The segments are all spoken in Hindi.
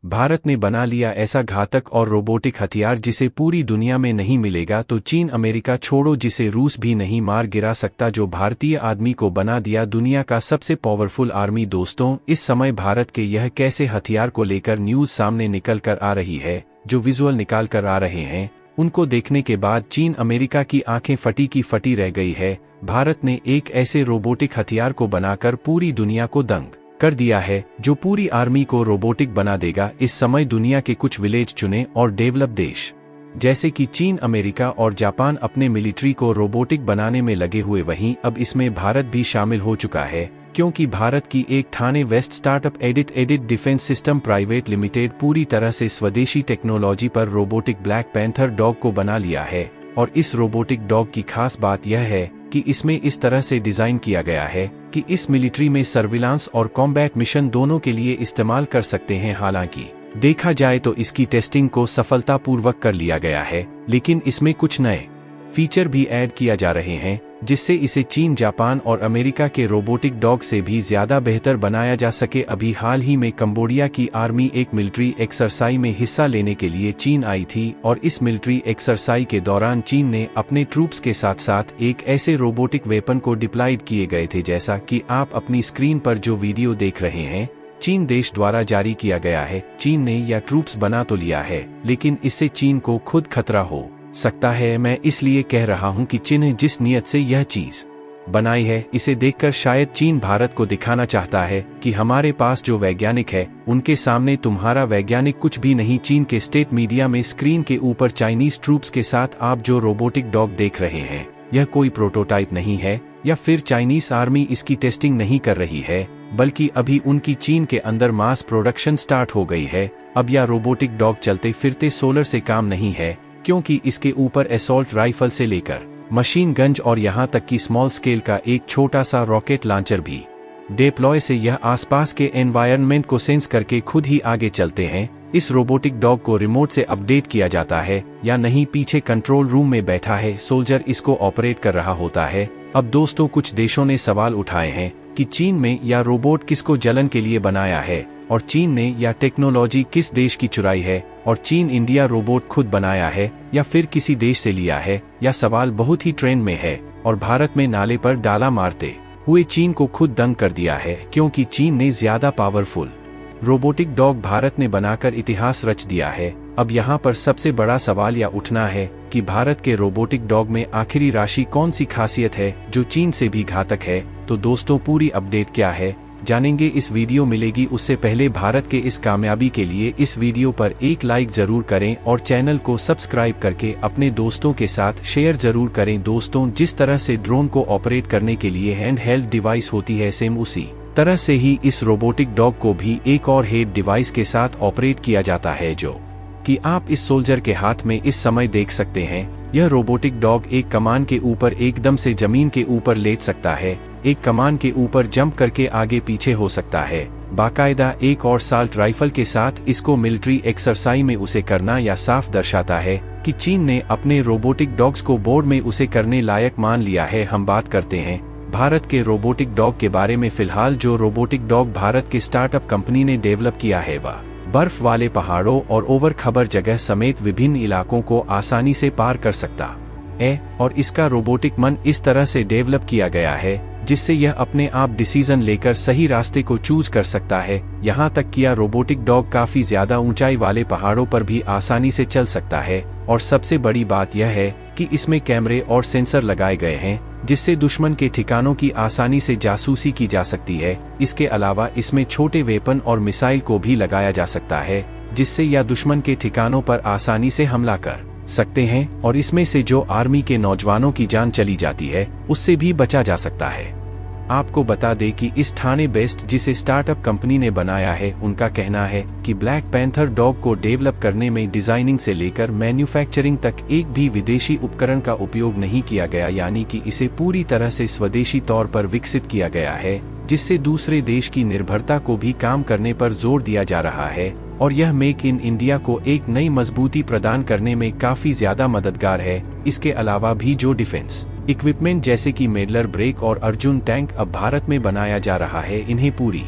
भारत ने बना लिया ऐसा घातक और रोबोटिक हथियार जिसे पूरी दुनिया में नहीं मिलेगा, तो चीन अमेरिका छोड़ो जिसे रूस भी नहीं मार गिरा सकता, जो भारतीय आदमी को बना दिया दुनिया का सबसे पावरफुल आर्मी। दोस्तों, इस समय भारत के यह कैसे हथियार को लेकर न्यूज़ सामने निकल कर आ रही है, जो विजुअल निकाल कर आ रहे हैं, उनको देखने के बाद चीन अमेरिका की आंखें फटी की फटी रह गई है। भारत ने एक ऐसे रोबोटिक हथियार को बनाकर पूरी दुनिया को दंग कर दिया है, जो पूरी आर्मी को रोबोटिक बना देगा। इस समय दुनिया के कुछ विलेज चुने और डेवलप देश जैसे कि चीन, अमेरिका और जापान अपने मिलिट्री को रोबोटिक बनाने में लगे हुए, वहीं अब इसमें भारत भी शामिल हो चुका है, क्योंकि भारत की एक Thane west startup edit defence system private limited पूरी तरह से स्वदेशी टेक्नोलॉजी पर रोबोटिक ब्लैक पैंथर डॉग को बना लिया है। और इस रोबोटिक डॉग की खास बात यह है कि इसमें इस तरह से डिजाइन किया गया है कि इस मिलिट्री में सर्विलांस और कॉम्बैट मिशन दोनों के लिए इस्तेमाल कर सकते हैं। हालांकि देखा जाए तो इसकी टेस्टिंग को सफलतापूर्वक कर लिया गया है, लेकिन इसमें कुछ नए फीचर भी ऐड किया जा रहे हैं, जिससे इसे चीन, जापान और अमेरिका के रोबोटिक डॉग से भी ज्यादा बेहतर बनाया जा सके। अभी हाल ही में कंबोडिया की आर्मी एक मिलिट्री एक्सरसाइज में हिस्सा लेने के लिए चीन आई थी, और इस मिलिट्री एक्सरसाइज के दौरान चीन ने अपने ट्रूप्स के साथ साथ एक ऐसे रोबोटिक वेपन को डिप्लॉयड किए गए थे, जैसा कि आप अपनी स्क्रीन पर जो वीडियो देख रहे हैं, चीन देश द्वारा जारी किया गया है। चीन ने यह ट्रूप्स बना तो लिया है, लेकिन इससे चीन को खुद खतरा हो सकता है। मैं इसलिए कह रहा हूं कि चीन जिस नियत से यह चीज बनाई है, इसे देखकर शायद चीन भारत को दिखाना चाहता है कि हमारे पास जो वैज्ञानिक है, उनके सामने तुम्हारा वैज्ञानिक कुछ भी नहीं। चीन के स्टेट मीडिया में स्क्रीन के ऊपर चाइनीज ट्रूप्स के साथ आप जो रोबोटिक डॉग देख रहे हैं, यह कोई प्रोटोटाइप नहीं है, या फिर चाइनीज आर्मी इसकी टेस्टिंग नहीं कर रही है, बल्कि अभी उनकी चीन के अंदर मास प्रोडक्शन स्टार्ट हो गई है। अब यह रोबोटिक डॉग चलते फिरते सोलर से काम नहीं है, क्योंकि इसके ऊपर असॉल्ट राइफल से लेकर मशीन गन्स और यहां तक कि स्मॉल स्केल का एक छोटा सा रॉकेट लॉन्चर भी डिप्लॉय से यह आसपास के एनवायरनमेंट को सेंस करके खुद ही आगे चलते हैं। इस रोबोटिक डॉग को रिमोट से अपडेट किया जाता है या नहीं, पीछे कंट्रोल रूम में बैठा है सोल्जर इसको ऑपरेट कर रहा होता है। अब दोस्तों, कुछ देशों ने सवाल उठाए हैं कि चीन में यह रोबोट किसको जलन के लिए बनाया है, और चीन ने यह टेक्नोलॉजी किस देश की चुराई है, और चीन इंडिया रोबोट खुद बनाया है या फिर किसी देश से लिया है। यह सवाल बहुत ही ट्रेंड में है, और भारत में नाले पर डाला मारते हुए चीन को खुद दंग कर दिया है, क्योंकि चीन ने ज्यादा पावरफुल रोबोटिक डॉग भारत ने बनाकर इतिहास रच दिया है। अब यहाँ पर सबसे बड़ा सवाल यह उठना है कि भारत के रोबोटिक डॉग में आखिरी राशि कौन सी खासियत है जो चीन से भी घातक है। तो दोस्तों, पूरी अपडेट क्या है जानेंगे इस वीडियो मिलेगी। उससे पहले भारत के इस कामयाबी के लिए इस वीडियो पर एक लाइक जरूर करें और चैनल को सब्सक्राइब करके अपने दोस्तों के साथ शेयर जरूर करें। दोस्तों, जिस तरह से ड्रोन को ऑपरेट करने के लिए हैंड हेल्ड डिवाइस होती है, सेम उसी तरह से ही इस रोबोटिक डॉग को भी एक और हेड डिवाइस के साथ ऑपरेट किया जाता है, जो कि आप इस सोल्जर के हाथ में इस समय देख सकते हैं। यह रोबोटिक डॉग एक कमान के ऊपर एकदम से जमीन के ऊपर लेट सकता है, एक कमान के ऊपर जंप करके आगे पीछे हो सकता है, बाकायदा एक और साल्ट राइफल के साथ। इसको मिलिट्री एक्सरसाइज में उसे करना या साफ दर्शाता है कि चीन ने अपने रोबोटिक डॉग्स को बोर्ड में उसे करने लायक मान लिया है। हम बात करते हैं भारत के रोबोटिक डॉग के बारे में। फिलहाल जो रोबोटिक डॉग भारत के स्टार्टअप कंपनी ने डेवलप किया है, वह बर्फ वाले पहाड़ों और ओवर खबर जगह समेत विभिन्न इलाकों को आसानी से पार कर सकता है, और इसका रोबोटिक मन इस तरह से डेवलप किया गया है जिससे यह अपने आप डिसीजन लेकर सही रास्ते को चूज कर सकता है। यहाँ तक कि यह रोबोटिक डॉग काफी ज्यादा ऊंचाई वाले पहाड़ों पर भी आसानी से चल सकता है, और सबसे बड़ी बात यह है कि इसमें कैमरे और सेंसर लगाए गए हैं, जिससे दुश्मन के ठिकानों की आसानी से जासूसी की जा सकती है। इसके अलावा इसमें छोटे वेपन और मिसाइल को भी लगाया जा सकता है, जिससे यह दुश्मन के ठिकानों पर आसानी से हमला कर सकते हैं, और इसमें से जो आर्मी के नौजवानों की जान चली जाती है, उससे भी बचा जा सकता है। आपको बता दें कि इस ठाणे बेस्ट जिसे स्टार्टअप कंपनी ने बनाया है, उनका कहना है कि ब्लैक पैंथर डॉग को डेवलप करने में डिजाइनिंग से लेकर मैन्युफैक्चरिंग तक एक भी विदेशी उपकरण का उपयोग नहीं किया गया, यानी कि इसे पूरी तरह से स्वदेशी तौर पर विकसित किया गया है, जिससे दूसरे देश की निर्भरता को भी काम करने पर जोर दिया जा रहा है, और यह मेक इन इंडिया को एक नई मजबूती प्रदान करने में काफी ज्यादा मददगार है। इसके अलावा भी जो डिफेंस इक्विपमेंट जैसे कि मेडलर ब्रेक और अर्जुन टैंक अब भारत में बनाया जा रहा है, इन्हें पूरी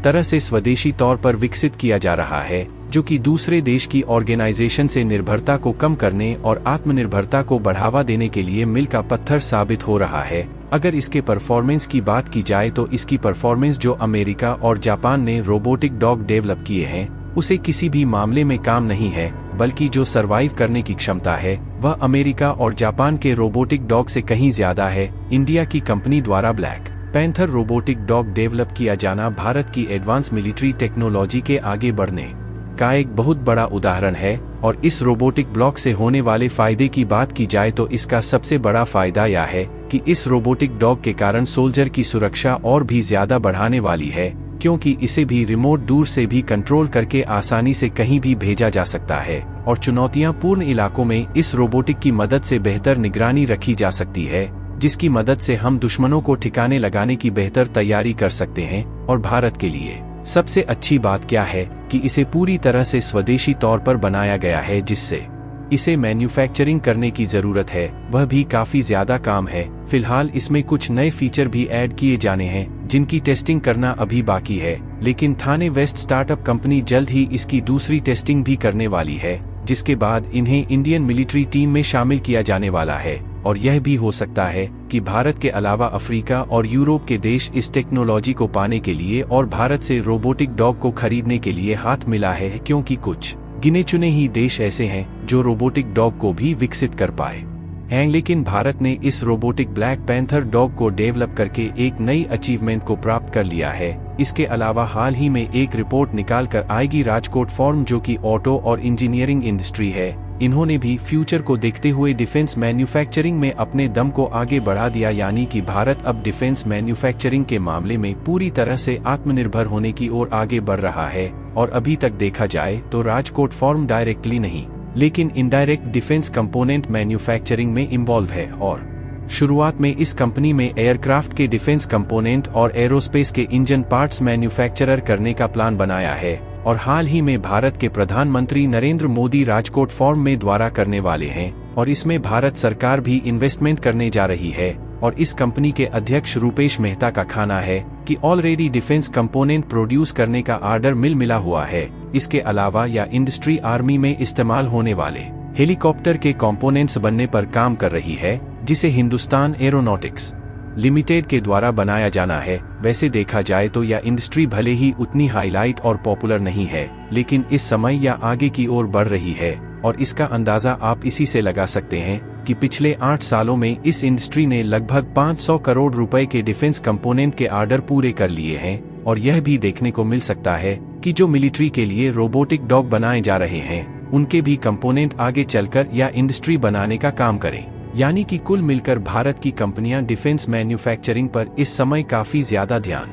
तरह से स्वदेशी तौर पर विकसित किया जा रहा है, जो कि दूसरे देश की ऑर्गेनाइजेशन से निर्भरता को कम करने और आत्मनिर्भरता को बढ़ावा देने के लिए मील का पत्थर साबित हो रहा है। अगर इसके परफॉर्मेंस की बात की जाए तो इसकी परफॉर्मेंस जो अमेरिका और जापान ने रोबोटिक डॉग डेवलप किए हैं उसे किसी भी मामले में काम नहीं है, बल्कि जो सरवाइव करने की क्षमता है वह अमेरिका और जापान के रोबोटिक डॉग से कहीं ज्यादा है। इंडिया की कंपनी द्वारा black panther robotic dog develop किया जाना भारत की एडवांस मिलिट्री टेक्नोलॉजी के आगे बढ़ने का एक बहुत बड़ा उदाहरण है। और इस रोबोटिक ब्लॉक से होने वाले फायदे की बात की जाए तो इसका सबसे बड़ा फायदा यह है कि इस रोबोटिक डॉग के कारण सोल्जर की सुरक्षा और भी ज्यादा बढ़ाने वाली है, क्योंकि इसे भी रिमोट दूर से भी कंट्रोल करके आसानी से कहीं भी भेजा जा सकता है और चुनौतियां पूर्ण इलाकों में इस रोबोटिक की मदद से बेहतर निगरानी रखी जा सकती है, जिसकी मदद से हम दुश्मनों को ठिकाने लगाने की बेहतर तैयारी कर सकते हैं। और भारत के लिए सबसे अच्छी बात क्या है कि इसे पूरी तरह से स्वदेशी तौर पर बनाया गया है, जिससे इसे मैन्युफैक्चरिंग करने की जरूरत है वह भी काफी ज्यादा काम है। फिलहाल इसमें कुछ नए फीचर भी ऐड किए जाने हैं जिनकी टेस्टिंग करना अभी बाकी है, लेकिन थाने वेस्ट स्टार्टअप कंपनी जल्द ही इसकी दूसरी टेस्टिंग भी करने वाली है, जिसके बाद इन्हें इंडियन मिलिट्री टीम में शामिल किया जाने वाला है। और यह भी हो सकता है कि भारत के अलावा अफ्रीका और यूरोप के देश इस टेक्नोलॉजी को पाने के लिए और भारत से रोबोटिक डॉग को खरीदने के लिए हाथ मिला है, क्योंकि कुछ गिने चुने ही देश ऐसे हैं जो रोबोटिक डॉग को भी विकसित कर पाए हैं। लेकिन भारत ने इस रोबोटिक ब्लैक पैंथर डॉग को डेवलप करके एक नई अचीवमेंट को प्राप्त कर लिया है। इसके अलावा हाल ही में एक रिपोर्ट निकाल कर आएगी राजकोट फोरम, जो कि ऑटो और इंजीनियरिंग इंडस्ट्री है, इन्होंने भी फ्यूचर को देखते हुए डिफेंस मैन्युफैक्चरिंग में अपने दम को आगे बढ़ा दिया, यानी कि भारत अब डिफेंस मैन्युफैक्चरिंग के मामले में पूरी तरह से आत्मनिर्भर होने की ओर आगे बढ़ रहा है। और अभी तक देखा जाए तो राजकोट फॉर्म डायरेक्टली नहीं लेकिन इनडायरेक्ट डिफेंस कंपोनेंट मैन्युफैक्चरिंग में इन्वॉल्व है और शुरुआत में इस कंपनी में एयरक्राफ्ट के डिफेंस कंपोनेंट और एरोस्पेस के इंजन पार्ट्स मैन्युफैक्चरर करने का प्लान बनाया है। और हाल ही में भारत के प्रधानमंत्री नरेंद्र मोदी राजकोट फॉर्म में द्वारा करने वाले हैं और इसमें भारत सरकार भी इन्वेस्टमेंट करने जा रही है। और इस कंपनी के अध्यक्ष रूपेश मेहता का कहना है कि ऑलरेडी डिफेंस कंपोनेंट प्रोड्यूस करने का ऑर्डर मिला हुआ है। इसके अलावा यह इंडस्ट्री आर्मी में इस्तेमाल होने वाले हेलीकॉप्टर के कंपोनेंट्स बनने पर काम कर रही है, जिसे हिंदुस्तान एरोनॉटिक्स लिमिटेड के द्वारा बनाया जाना है। वैसे देखा जाए तो यह इंडस्ट्री भले ही उतनी हाईलाइट और पॉपुलर नहीं है, लेकिन इस समय यह आगे की ओर बढ़ रही है। और इसका अंदाजा आप इसी से लगा सकते हैं कि पिछले 8 सालों में इस इंडस्ट्री ने लगभग 500 करोड़ रुपए के डिफेंस कंपोनेंट के ऑर्डर पूरे कर लिए हैं। और यह भी देखने को मिल सकता है कि जो मिलिट्री के लिए रोबोटिक डॉग बनाए जा रहे हैं उनके भी कंपोनेंट आगे चलकर या इंडस्ट्री बनाने का काम करें। यानी कि कुल मिलकर भारत की कंपनियां डिफेंस मैन्युफैक्चरिंग पर इस समय काफी ज्यादा ध्यान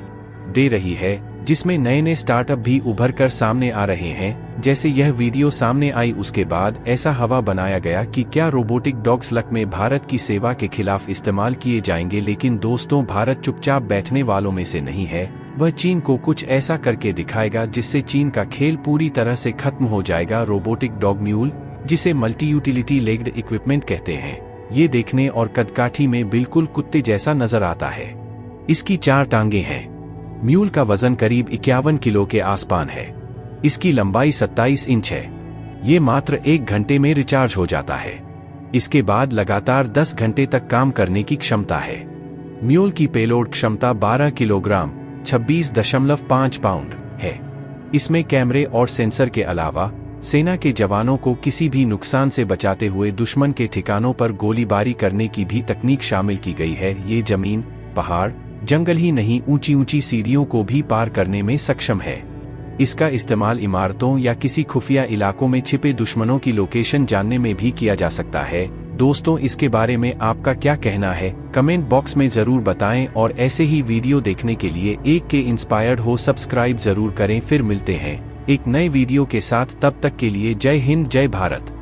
दे रही है, जिसमें नए नए स्टार्टअप भी उभर कर सामने आ रहे हैं। जैसे यह वीडियो सामने आई उसके बाद ऐसा हवा बनाया गया कि क्या रोबोटिक डॉग्स लक में भारत की सेवा के खिलाफ इस्तेमाल किए जाएंगे। लेकिन दोस्तों, भारत चुपचाप बैठने वालों में से नहीं है, वह चीन को कुछ ऐसा करके दिखाएगा जिससे चीन का खेल पूरी तरह से खत्म हो जाएगा। रोबोटिक डॉग म्यूल, जिसे मल्टी यूटिलिटी लेग्ड इक्विपमेंट कहते हैं, ये देखने और कदकाठी में बिल्कुल कुत्ते जैसा नजर आता है। इसकी 4 टांगे हैं। म्यूल का वजन करीब 51 किलो के आसपास है। इसकी लंबाई 27 इंच है। ये मात्र 1 घंटे में रिचार्ज हो जाता है। इसके बाद लगातार 10 घंटे तक काम करने की क्षमता है। म्यूल की पेलोड क्षमता 12 किलोग्राम 26.5 पाउंड है। इसमें कैमरे और सेंसर के अलावा सेना के जवानों को किसी भी नुकसान से बचाते हुए दुश्मन के ठिकानों पर गोलीबारी करने की भी तकनीक शामिल की गई है। ये जमीन, पहाड़, जंगल ही नहीं, ऊंची ऊंची सीढ़ियों को भी पार करने में सक्षम है। इसका इस्तेमाल इमारतों या किसी खुफिया इलाकों में छिपे दुश्मनों की लोकेशन जानने में भी किया जा सकता है। दोस्तों, इसके बारे में आपका क्या कहना है कमेंट बॉक्स में जरूर बताएं और ऐसे ही वीडियो देखने के लिए एक के इंस्पायर्ड हो सब्सक्राइब जरूर करें। फिर मिलते हैं एक नए वीडियो के साथ, तब तक के लिए जय हिंद, जय भारत।